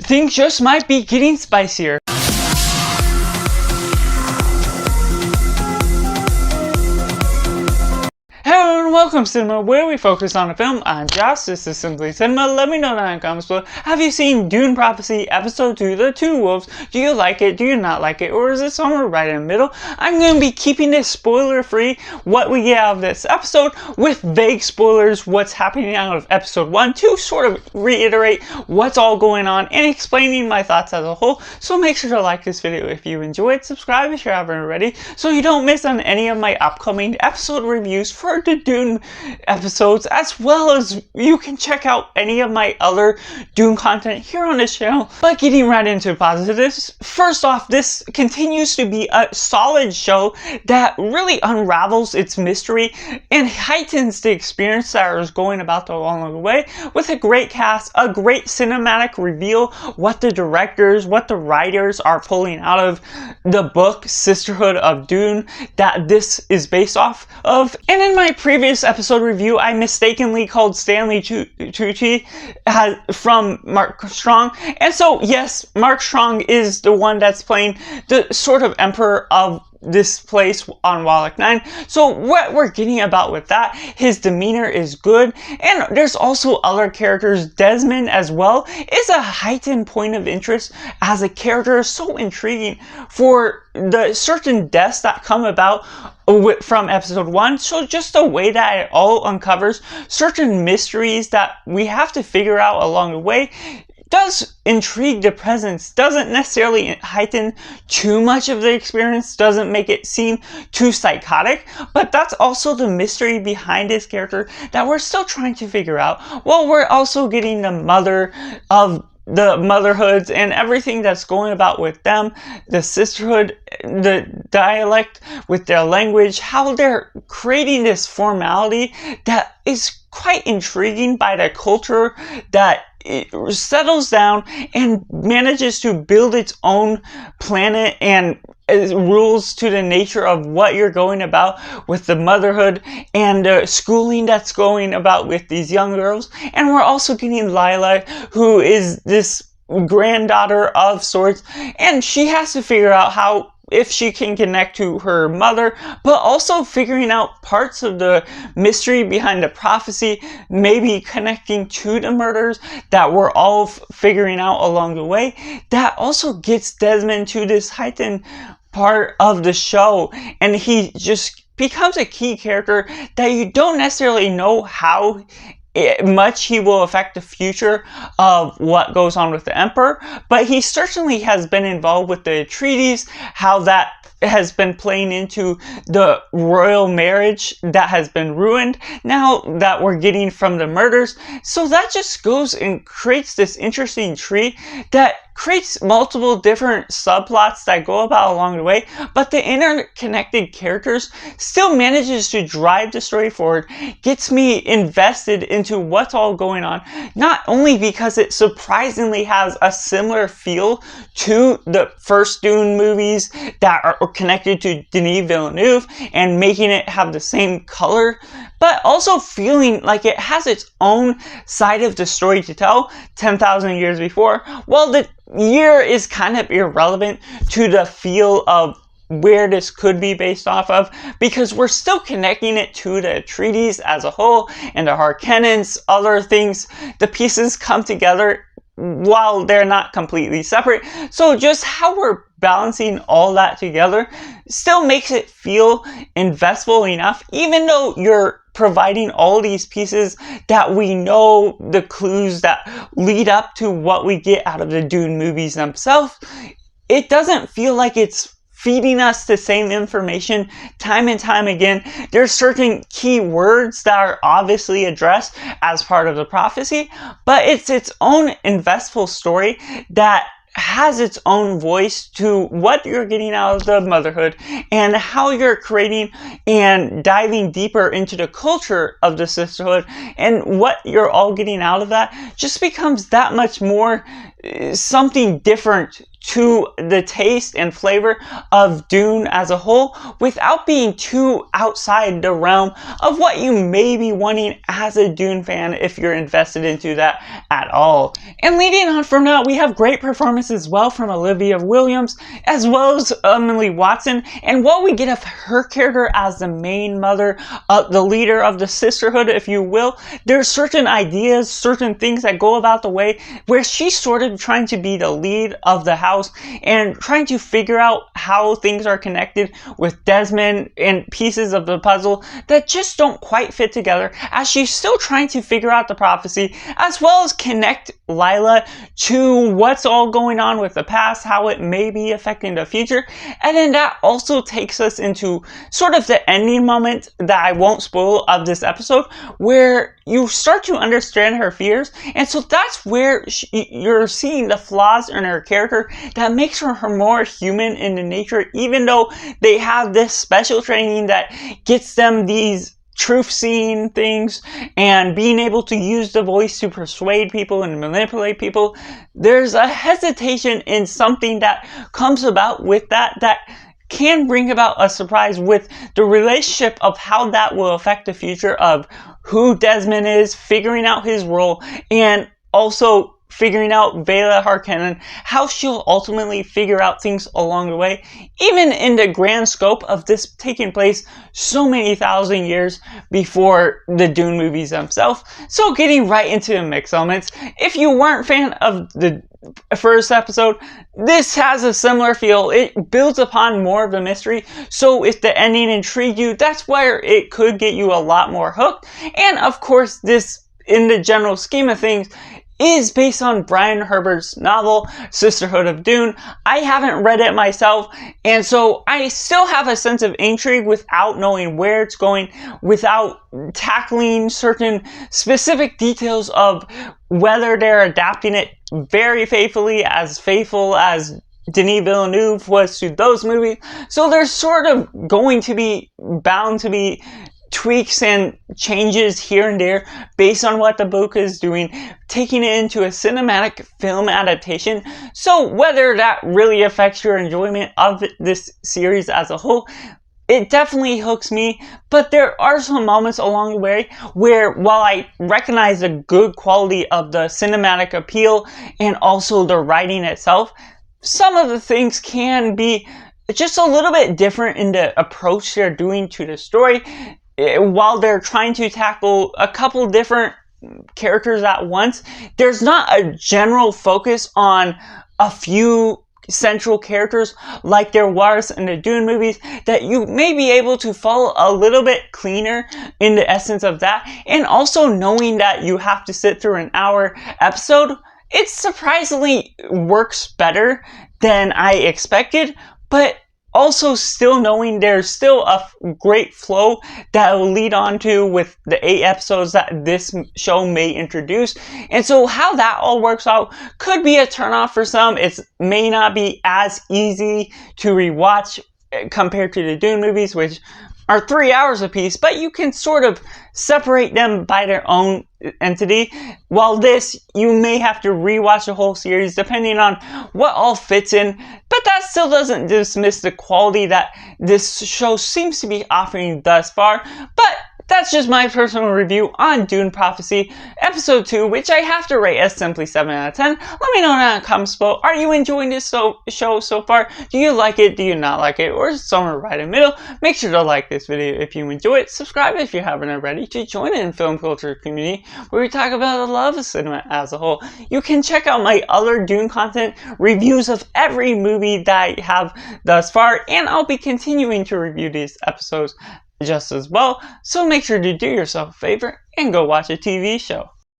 things just might be getting spicier. Hello and welcome to Cinema, where we focus on a film. I'm Josh, this is Simply Cinema. Let me know down in the comments below. Have you seen Dune Prophecy Episode 2, The Two Wolves? Do you like it? Do you not like it? Or is it somewhere right in the middle? I'm going to be keeping this spoiler free, what we get out of this episode, with vague spoilers, what's happening out of Episode 1, to sort of reiterate what's all going on and explaining my thoughts as a whole. So make sure to like this video if you enjoyed, subscribe if you haven't already, so you don't miss on any of my upcoming episode reviews for the Dune episodes, as well as you can check out any of my other Dune content here on this channel. But getting right into positives, first off, this continues to be a solid show that really unravels its mystery and heightens the experience that is going about along the way, with a great cast, a great cinematic reveal, what the directors, what the writers are pulling out of the book Sisterhood of Dune that this is based off of. And in my previous episode review, I mistakenly called Stanley Tucci from Mark Strong, and so yes, Mark Strong is the one that's playing the sort of emperor of this place on Wallach 9. So what we're getting about with that, his demeanor is good, and there's also other characters. Desmond as well is a heightened point of interest as a character, so intriguing for the certain deaths that come about from episode 1. So just the way that it all uncovers certain mysteries that we have to figure out along the way does intrigue the presence, doesn't necessarily heighten too much of the experience, doesn't make it seem too psychotic, but that's also the mystery behind his character that we're still trying to figure out. Well, we're also getting the mother of the motherhoods and everything that's going about with them, the sisterhood, the dialect with their language, how they're creating this formality that is quite intriguing by the culture that it settles down and manages to build its own planet and rules to the nature of what you're going about with the motherhood and the schooling that's going about with these young girls. And we're also getting Lila, who is this granddaughter of sorts, and she has to figure out how, if she can connect to her mother, but also figuring out parts of the mystery behind the prophecy, maybe connecting to the murders that we're all figuring out along the way. That also gets Desmond to this heightened part of the show, and he just becomes a key character that you don't necessarily know how much he will affect the future of what goes on with the Emperor, but he certainly has been involved with the treaties, how that has been playing into the royal marriage that has been ruined now that we're getting from the murders. So that just goes and creates this interesting tree that creates multiple different subplots that go about along the way, but the interconnected characters still manages to drive the story forward, gets me invested into what's all going on, not only because it surprisingly has a similar feel to the first Dune movies that are connected to Denis Villeneuve and making it have the same color, but also feeling like it has its own side of the story to tell 10,000 years before. Well, the year is kind of irrelevant to the feel of where this could be based off of, because we're still connecting it to the treaties as a whole and the Harkonnens, other things. The pieces come together while they're not completely separate. So just how we're balancing all that together still makes it feel investable enough, even though you're providing all these pieces that we know, the clues that lead up to what we get out of the Dune movies themselves. It doesn't feel like it's feeding us the same information time and time again. There's certain key words that are obviously addressed as part of the prophecy, but it's its own investful story that has its own voice to what you're getting out of the motherhood and how you're creating and diving deeper into the culture of the sisterhood, and what you're all getting out of that just becomes that much more something different to the taste and flavor of Dune as a whole without being too outside the realm of what you may be wanting as a Dune fan if you're invested into that at all. And leading on from that, we have great performances as well from Olivia Williams as well as Emily Watson, and what we get of her character as the main mother, the leader of the sisterhood, if you will. There's certain ideas, certain things that go about the way where she's sort of trying to be the lead of the house and trying to figure out how things are connected with Desmond and pieces of the puzzle that just don't quite fit together, as she's still trying to figure out the prophecy as well as connect Lila to what's all going on with the past, how it may be affecting the future. And then that also takes us into sort of the ending moment that I won't spoil of this episode, where you start to understand her fears. And so that's where you're seeing the flaws in her character that makes her more human in the nature, even though they have this special training that gets them these truth-seeing things and being able to use the voice to persuade people and manipulate people. There's a hesitation in something that comes about with that can bring about a surprise with the relationship of how that will affect the future of who Desmond is, figuring out his role, and also figuring out Bela Harkonnen, how she'll ultimately figure out things along the way, even in the grand scope of this taking place so many thousand years before the Dune movies themselves. So getting right into the mix elements, if you weren't a fan of the first episode, this has a similar feel. It builds upon more of the mystery, so if the ending intrigued you, that's where it could get you a lot more hooked. And of course, this, in the general scheme of things, is based on Brian Herbert's novel, Sisterhood of Dune. I haven't read it myself, and so I still have a sense of intrigue without knowing where it's going, without tackling certain specific details of whether they're adapting it very faithful as Denis Villeneuve was to those movies. So there's sort of going to be bound to be tweaks and changes here and there based on what the book is doing, taking it into a cinematic film adaptation. So whether that really affects your enjoyment of this series as a whole, it definitely hooks me. But there are some moments along the way where, while I recognize the good quality of the cinematic appeal and also the writing itself, some of the things can be just a little bit different in the approach they're doing to the story, while they're trying to tackle a couple different characters at once. There's not a general focus on a few central characters like there was in the Dune movies, that you may be able to follow a little bit cleaner in the essence of that. And also knowing that you have to sit through an hour episode, it surprisingly works better than I expected, but also still knowing there's still a great flow that will lead on to with the 8 episodes that this show may introduce. And so how that all works out could be a turnoff for some. It may not be as easy to rewatch compared to the Dune movies, which are 3 hours apiece, but you can sort of separate them by their own entity. While this, you may have to rewatch the whole series depending on what all fits in, but that still doesn't dismiss the quality that this show seems to be offering thus far. But that's just my personal review on Dune Prophecy Episode 2, which I have to rate as simply 7 out of 10. Let me know down in the comments below. Are you enjoying this show so far? Do you like it? Do you not like it? Or is it somewhere right in the middle? Make sure to like this video if you enjoy it. Subscribe if you haven't already to join in the film culture community where we talk about the love of cinema as a whole. You can check out my other Dune content, reviews of every movie that I have thus far, and I'll be continuing to review these episodes just as well, so make sure to do yourself a favor and go watch a TV show.